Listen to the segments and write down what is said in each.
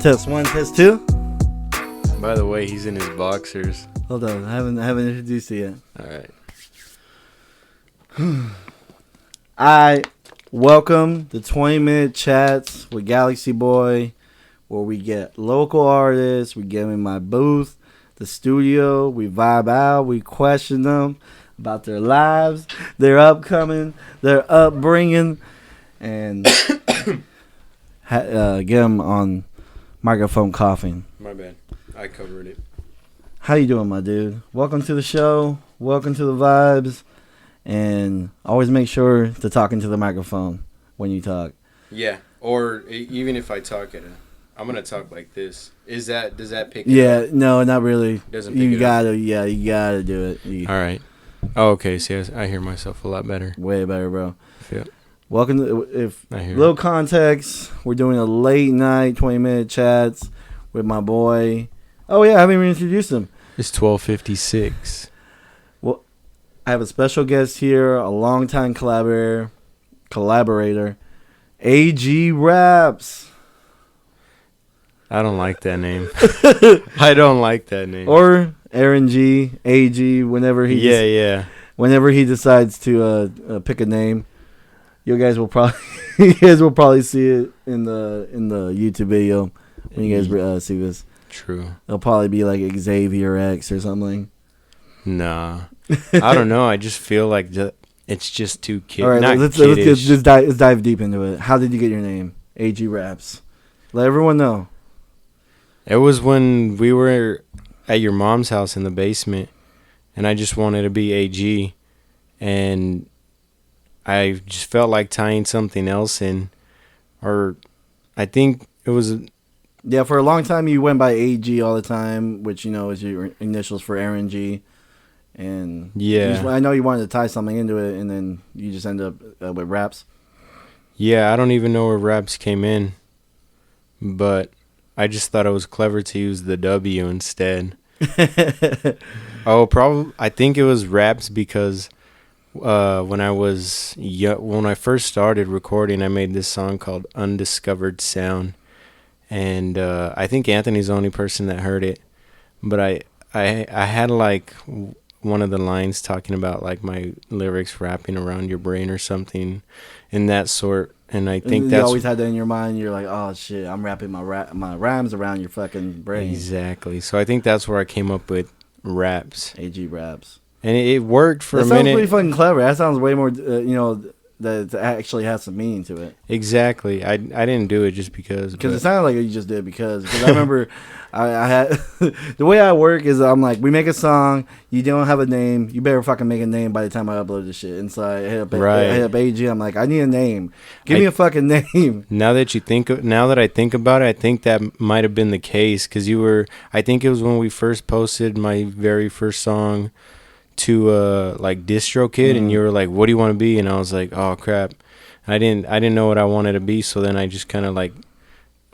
Test 1, test 2. By the way, he's in his boxers. Hold on, I haven't introduced you yet. All right. I welcome the 20-minute chats with Galaxy Boy, where we get local artists, we get them in my booth, the studio, we vibe out, we question them about their lives, their upcoming, their upbringing, and get them on microphone coughing. My bad. I covered it. How you doing, my dude? Welcome to the show. Welcome to the vibes. And always make sure to talk into the microphone when you talk. Yeah. Or even if I talk I'm gonna talk like this. Does that pick it Yeah, up? no, not really. Doesn't pick you it gotta, up? yeah, you gotta do it. All right. Oh, okay. See, I hear myself a lot better. Way better, bro. Yeah. Welcome to, if I hear little context, we're doing a late night 20-minute chats with my boy. Oh yeah, I haven't even introduced him. It's 12:56. Well, I have a special guest here, a longtime collaborator, AG Raps. I don't like that name. I don't like that name. Or Aaron G, AG, whenever he whenever he decides to pick a name. You guys will probably see it in the YouTube video when you guys see this. True. It'll probably be like Xavier X or something. Nah. I don't know. I just feel like it's just too kid. All right, not let's kiddish. let's dive deep into it. How did you get your name? AG Raps. Let everyone know. It was when we were at your mom's house in the basement, and I just wanted to be AG, and I just felt like tying something else in, or I think it was. Yeah, for a long time you went by AG all the time, which is your initials for Aaron G. And yeah, I know you wanted to tie something into it, and then you just end up with Raps. Yeah, I don't even know where Raps came in, but I just thought it was clever to use the W instead. I think it was Raps because when I first started recording, I made this song called Undiscovered Sound, and I think Anthony's the only person that heard it, but I had like one of the lines talking about like my lyrics wrapping around your brain or something in that sort. And I think you always had that in your mind. You're like, oh shit, I'm wrapping my rhymes around your fucking brain. Exactly. So I think that's where I came up with Raps. AG Raps. And it worked for a minute. That sounds pretty fucking clever. That sounds way more, that actually has some meaning to it. Exactly. I didn't do it just because. Because it sounded like you just did because I remember I had the way I work is I'm like, we make a song, you don't have a name, you better fucking make a name by the time I upload this shit. And so I hit up AG, I'm like, I need a name. Give me a fucking name. Now that I think about it, I think that might have been the case because I think it was when we first posted my very first song to like DistroKid, and you were like, what do you want to be? And I was like, oh crap, I didn't know what I wanted to be, so then I just kind of like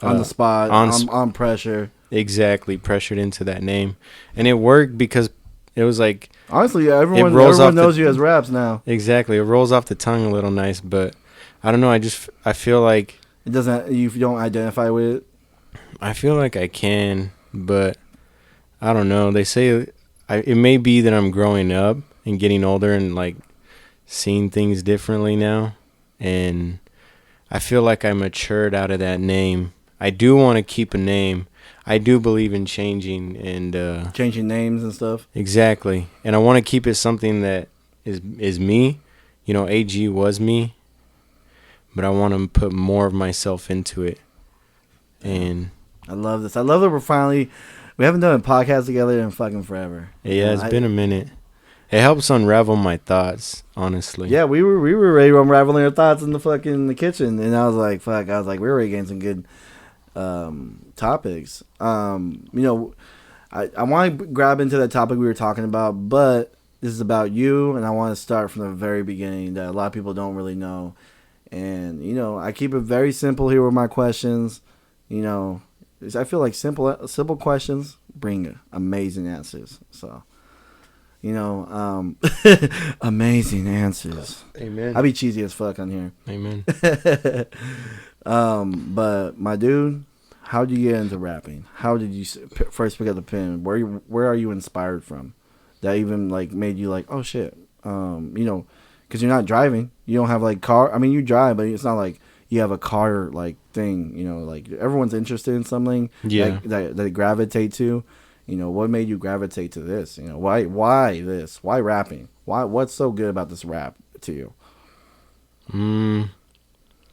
on the spot, on pressure, exactly, pressured into that name, and it worked because it was like, honestly, everyone knows you as Raps now. Exactly, it rolls off the tongue a little nice, but I don't know, I feel like it doesn't, you don't identify with it. I feel like I can, but I don't know, they say it may be that I'm growing up and getting older and like seeing things differently now, and I feel like I matured out of that name. I do want to keep a name. I do believe in changing and changing names and stuff. Exactly, and I want to keep it something that is me. AG was me, but I want to put more of myself into it. And I love this. I love that we haven't done a podcast together in fucking forever. Yeah, it's been a minute. It helps unravel my thoughts, honestly. Yeah, we were ready to unraveling our thoughts in the kitchen, and I was like, fuck. I was like, we're already getting some good topics. I want to grab into that topic we were talking about, but this is about you, and I want to start from the very beginning that a lot of people don't really know. And I keep it very simple here with my questions. I feel like simple questions bring amazing answers. So, amazing answers. Amen. I be cheesy as fuck on here. Amen. But my dude, how did you get into rapping? How did you first pick up the pen? Where are you inspired from? That even like made you like, oh shit, you know, because you're not driving. You don't have like car. I mean, you drive, but it's not like you have a car like thing. You know, like everyone's interested in something Yeah. that they gravitate to. You know, what made you gravitate to this? You know, why this? Why rapping? What's so good about this rap to you? Mm,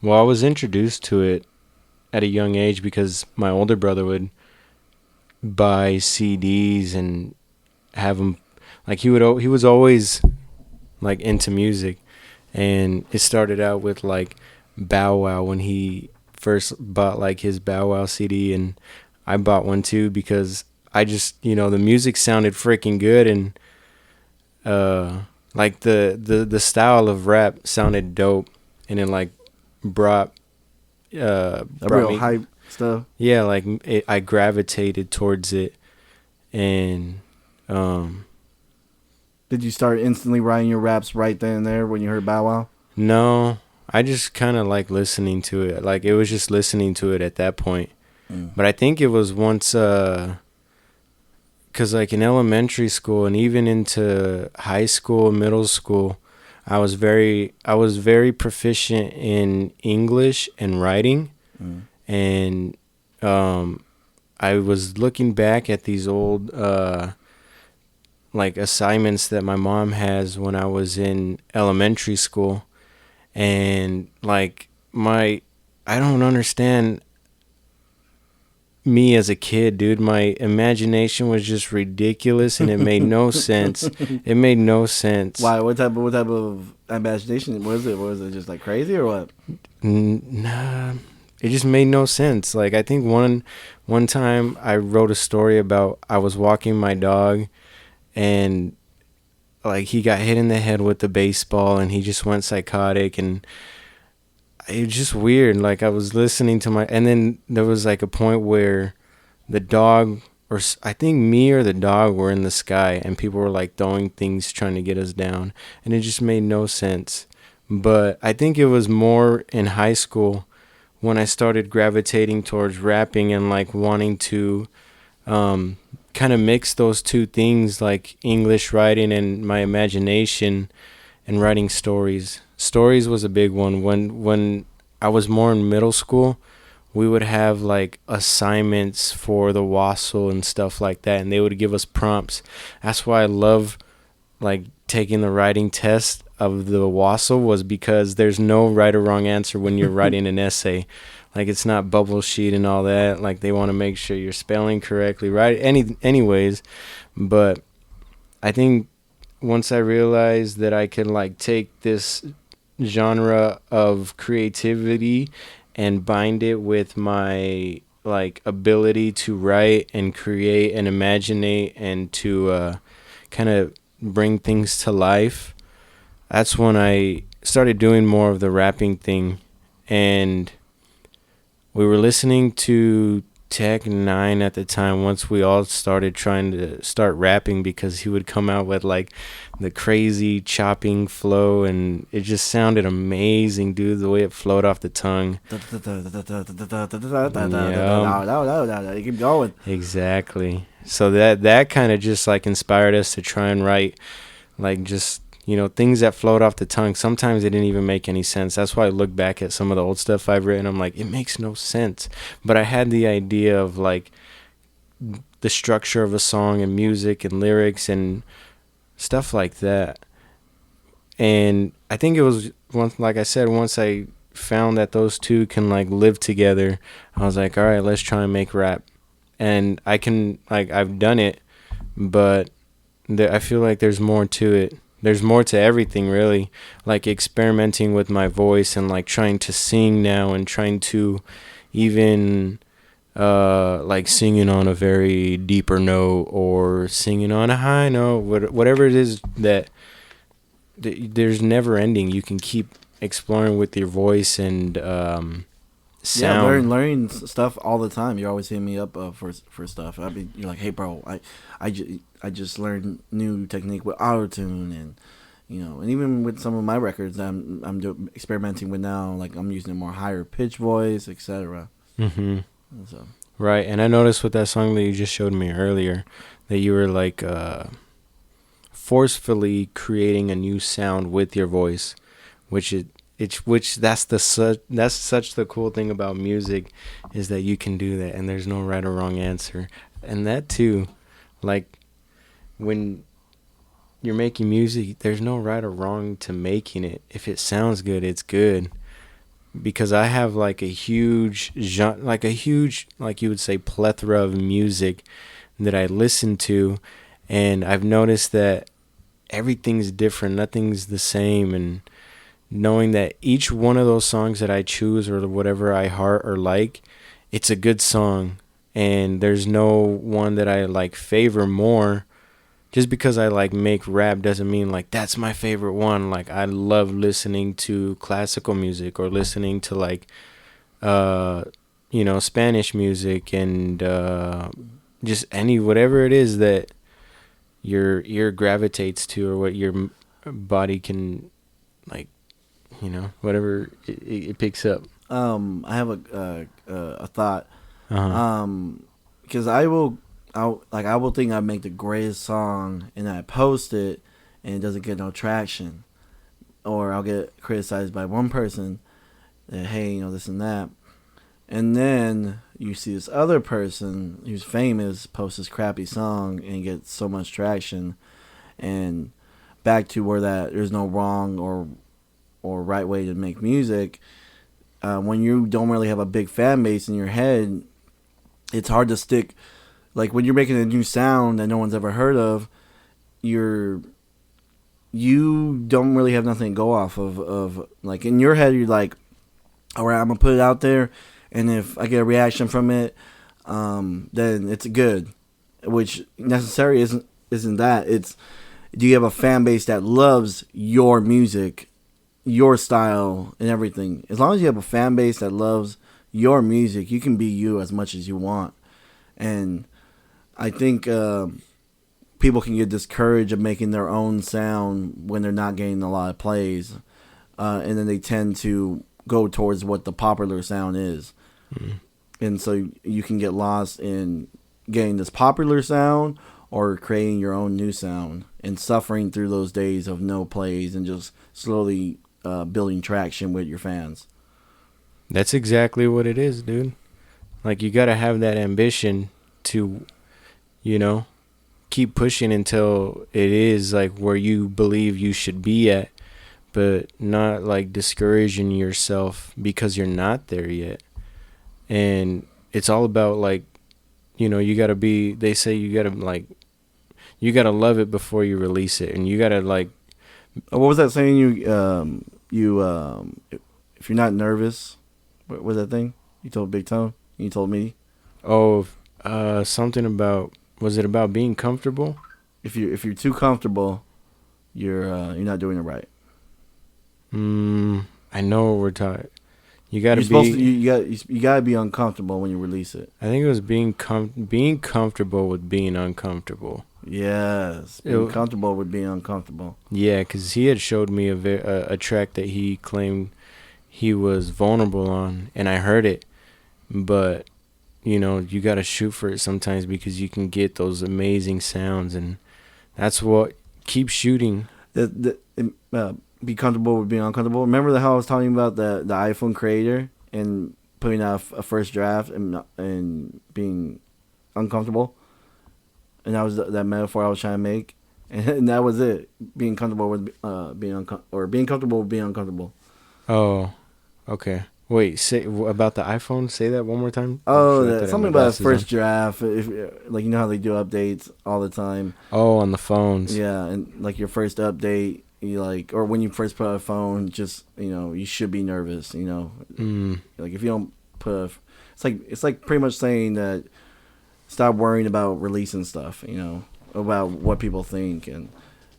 well, I was introduced to it at a young age because my older brother would buy CDs and have them. Like he was always like into music, and it started out with like Bow Wow when he first bought like his Bow Wow CD, and I bought one too because I just the music sounded freaking good, and like the style of rap sounded dope, and it like brought A brought real me, hype stuff. yeah, like I gravitated towards it, and Did you start instantly writing your raps right then and there when you heard Bow Wow? no, I just kind of like listening to it. Like it was just listening to it at that point. Mm. But I think it was once, cause like in elementary school and even into high school, middle school, I was very proficient in English and writing, Mm. and um, I was looking back at these old like assignments that my mom has when I was in elementary school, and like my I don't understand me as a kid, dude. My imagination was just ridiculous and it made no sense. It made no sense. Why? What type of imagination was it? Was it just like crazy or what? Nah, it just made no sense. Like I think one time I wrote a story about I was walking my dog and like he got hit in the head with the baseball and he just went psychotic, and it was just weird. Like I was listening to and then there was like a point where the dog, or I think me or the dog were in the sky and people were like throwing things trying to get us down, and it just made no sense. But I think it was more in high school when I started gravitating towards rapping and like wanting to um, kind of mix those two things, like English writing and my imagination and writing stories. Stories was a big one. When I was more in middle school, we would have like assignments for the WASL and stuff like that, and they would give us prompts. That's why I love like taking the writing test of the WASL, was because there's no right or wrong answer when you're writing an essay. Like it's not bubble sheet and all that. Like they want to make sure you're spelling correctly, right? Anyways, but I think once I realized that I could like take this genre of creativity and bind it with my like ability to write and create and imaginate and to kind of bring things to life, that's when I started doing more of the rapping thing. And we were listening to Tech Nine at the time. Once we all started trying to start rapping, because he would come out with like the crazy chopping flow, and it just sounded amazing, dude. The way it flowed off the tongue. Yeah, You keep going. exactly. So that kind of just like inspired us to try and write like just things that float off the tongue. Sometimes it didn't even make any sense. That's why I look back at some of the old stuff I've written, I'm like, it makes no sense, but I had the idea of like the structure of a song and music and lyrics and stuff like that. And I think it was once, like I said, once I found that those two can like live together, I was like, all right, let's try and make rap. And I can, like, I've done it, but I feel like there's more to it. There's more to everything, really. Like experimenting with my voice and like trying to sing now and trying to even like singing on a very deeper note or singing on a high note, whatever it is that there's never ending. You can keep exploring with your voice and Yeah, sound. learning stuff all the time. You're always hitting me up for stuff. I mean, you're like, hey, bro, I just learned new technique with autotune, and and even with some of my records, experimenting with now. Like I'm using a more higher pitch voice, etc. Mm-hmm. So Right, and I noticed with that song that you just showed me earlier that you were like forcefully creating a new sound with your voice, which which that's such the cool thing about music, is that you can do that and there's no right or wrong answer. And that too, like when you're making music, there's no right or wrong to making it. If it sounds good, it's good. Because I have like a huge like you would say plethora of music that I listen to, and I've noticed that everything's different, nothing's the same, and knowing that each one of those songs that I choose or whatever I heart or like, it's a good song, and there's no one that I like favor more. Just because I like make rap doesn't mean like that's my favorite one. Like I love listening to classical music or listening to like uh Spanish music and just any whatever it is that your ear gravitates to or what your body can like, whatever it picks up. I have a thought. Uh-huh. Because I will think I make the greatest song and I post it and it doesn't get no traction, or I'll get criticized by one person that, hey, this and that, and then you see this other person who's famous post this crappy song and get so much traction, and back to where that there's no wrong or right way to make music. When you don't really have a big fan base in your head, it's hard to stick. Like when you're making a new sound that no one's ever heard of, you don't really have nothing to go off of. Like in your head, you're like, all right, I'm gonna put it out there, and if I get a reaction from it, then it's good. Which necessarily isn't that. It's, do you have a fan base that loves your music, your style, and everything? As long as you have a fan base that loves your music, you can be you as much as you want. And I think people can get discouraged of making their own sound when they're not getting a lot of plays, and then they tend to go towards what the popular sound is. Mm. And so you can get lost in getting this popular sound or creating your own new sound and suffering through those days of no plays and just slowly building traction with your fans. That's exactly what it is, dude. Like, you gotta have that ambition to, keep pushing until it is like where you believe you should be at, but not like discouraging yourself because you're not there yet. And it's all about like, you gotta be, they say you gotta love it before you release it, and you gotta like. What was that saying? If you're not nervous, what was that thing you told Big Tone? You told me. Oh, something about, was it about being comfortable? If you're too comfortable, you're not doing it right. I know what we're talking. You gotta you gotta be uncomfortable when you release it. I think it was being comfortable with being uncomfortable. Yes, being comfortable with being uncomfortable. Yeah, because he had showed me a track that he claimed he was vulnerable on, and I heard it, but you gotta shoot for it sometimes because you can get those amazing sounds, and that's what, keep shooting. Be comfortable with being uncomfortable. Remember how I was talking about the iPhone creator and putting out a first draft and being uncomfortable, and that was that metaphor I was trying to make, and that was it. Being comfortable with being comfortable with being uncomfortable. Oh, okay. Wait, say about the iPhone. Say that one more time. Oh, something about a first draft. If like, how they do updates all the time. Oh, on the phones. Yeah, and like your first update, or when you first put out a phone, just you should be nervous. Like if you don't put, it's like pretty much saying that stop worrying about releasing stuff. About what people think, and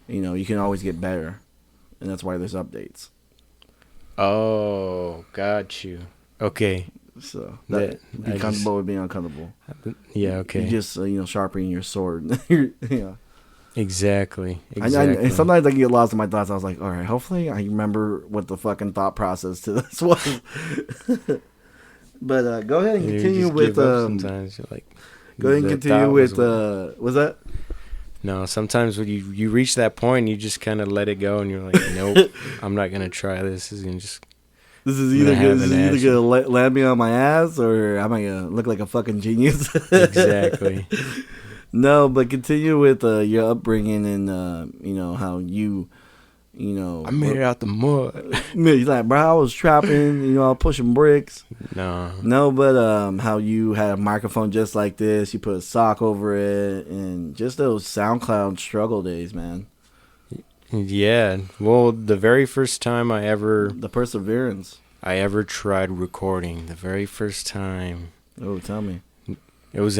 you can always get better, and that's why there's updates. Oh, got you. Okay. So be comfortable with being uncomfortable. Yeah. Okay. You just sharpening your sword. Yeah. Exactly. And sometimes I can get lost in my thoughts. I was like, all right, hopefully I remember what the fucking thought process to this was. But go ahead and You continue just with give up sometimes. You're like, go ahead and the continue thought with was that? No, sometimes when you reach that point, you just kind of let it go, and you're like, nope, I'm not gonna try this. This is gonna just This is I'm either gonna have this an is either action. gonna land me on my ass or am I gonna look like a fucking genius? Exactly. No, but continue with your upbringing and you know how I made it out the mud. he's like, bro, I was trapping, you know, I was pushing bricks. No. No, but how you had a microphone just like this, you put a sock over it, and just those SoundCloud struggle days, man. Yeah. Well, the very first time The perseverance. I ever tried recording, the very first time, Oh, tell me. it was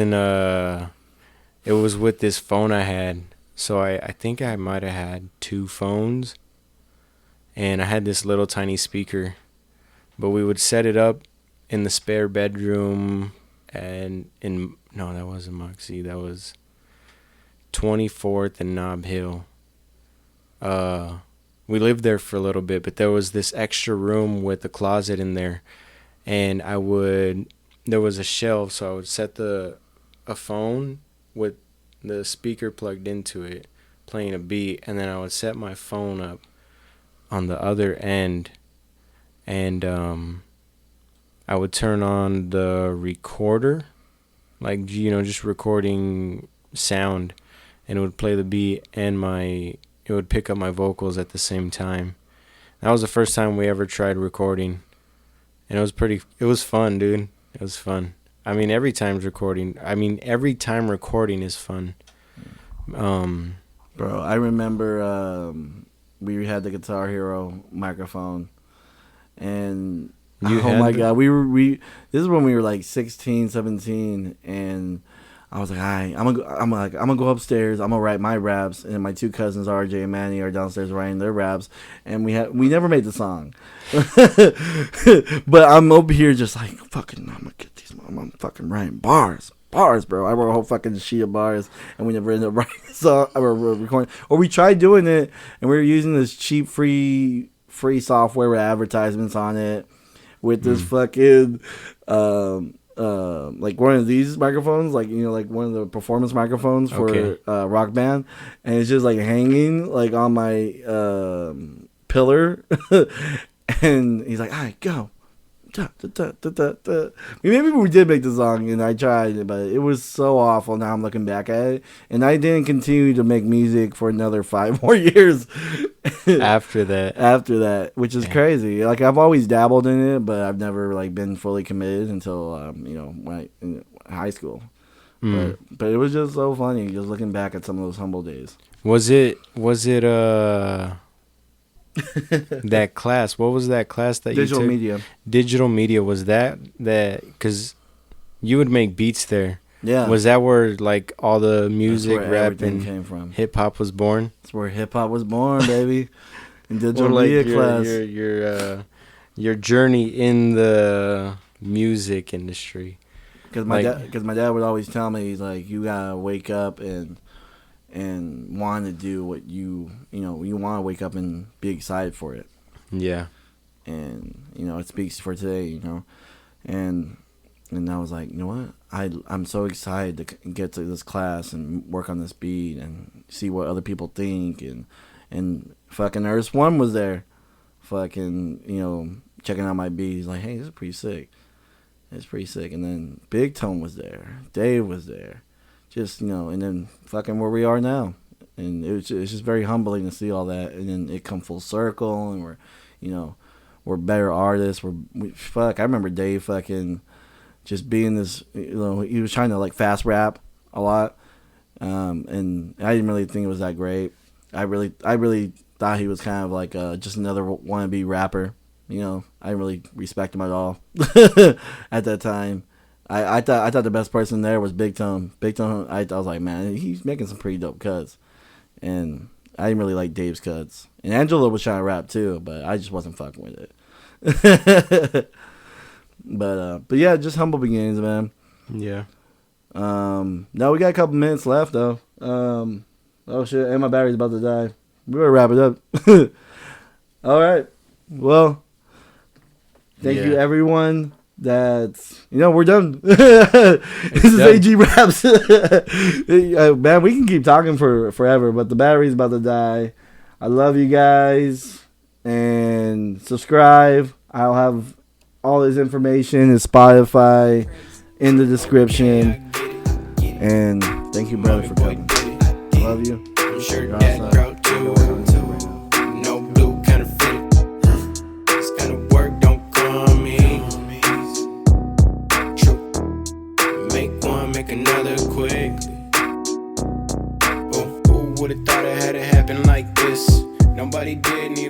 it was with this phone I had. So I think I might have had two phones, and I had this little tiny speaker, but we would set it up in the spare bedroom, and no, that wasn't Moxie, that was 24th and Nob Hill. We lived there for a little bit, but there was this extra room with a closet in there, and there was a shelf, so I would set a phone with the speaker plugged into it, playing a beat, and then I would set my phone up on the other end, and I would turn on the recorder, like, you know, just recording sound, and it would play the beat, and it would pick up my vocals at the same time. That was the first time we ever tried recording, and it was fun, dude. It was fun. I mean, every time recording is fun. Bro, I remember we had the Guitar Hero microphone, and oh my god, we this is when we were like 16, 17, and I was like, alright, I'm gonna go upstairs, I'm gonna write my raps, and my two cousins RJ and Manny are downstairs writing their raps, and we never made the song. But I'm over here just like, fucking, I'm gonna get these, I'm fucking writing bars, bro. I wrote a whole fucking sheet of bars, and we never ended up writing a song or recording. Or we tried doing it, and we were using this cheap free software with advertisements on it, with this fucking like one of these microphones, like, you know, like one of the performance microphones for Rock Band, and it's just like hanging like on my pillar. And he's like, all right, go. Maybe we did make the song, and I tried, but it was so awful. Now I'm looking back at it, and I didn't continue to make music for another 5 more years after that, which is crazy. Like, I've always dabbled in it, but I've never like been fully committed until you know, in high school. But it was just so funny just looking back at some of those humble days. Was it that class? What was that class that you took? Digital media. Digital media. Was that because you would make beats there? Yeah. Was that where like all the music, rap, and came from? Hip hop was born. That's where hip hop was born, baby. In digital media class. Your journey in the music industry. Because my dad would always tell me, he's like, you gotta wake up and want to do what you want to wake up and be excited for it. Yeah. And, you know, it speaks for today, you know. And I was like, you know what? I'm so excited to get to this class and work on this beat and see what other people think. And fucking Earth One was there. Fucking, you know, checking out my beat. He's like, hey, this is pretty sick. It's pretty sick. And then Big Tone was there. Dave was there. Just, you know, and then fucking where we are now. And it's just very humbling to see all that. And then it come full circle, and we're better artists. I remember Dave fucking just being this, you know, he was trying to like fast rap a lot. And I didn't really think it was that great. I really thought he was kind of like just another wannabe rapper. You know, I didn't really respect him at all at that time. I thought the best person there was Big Tone. Big Tone, I was like, man, he's making some pretty dope cuts. And I didn't really like Dave's cuts. And Angelo was trying to rap too, but I just wasn't fucking with it. But yeah, just humble beginnings, man. Yeah. No, we got a couple minutes left though. Oh shit, and my battery's about to die. We better wrap it up. All right. Well, thank you everyone That's, we're done. This is AG Raps. Man, we can keep talking for forever, but the battery's about to die. I love you guys, and subscribe. I'll have all this information in Spotify in the description. And thank you, brother, for coming. I love you. I'm sure that crowd too. No blue kind of fit. This kind of work don't come easy. True. Make one, make another quickly. Oh, who would've thought it had to happen like this? Nobody did.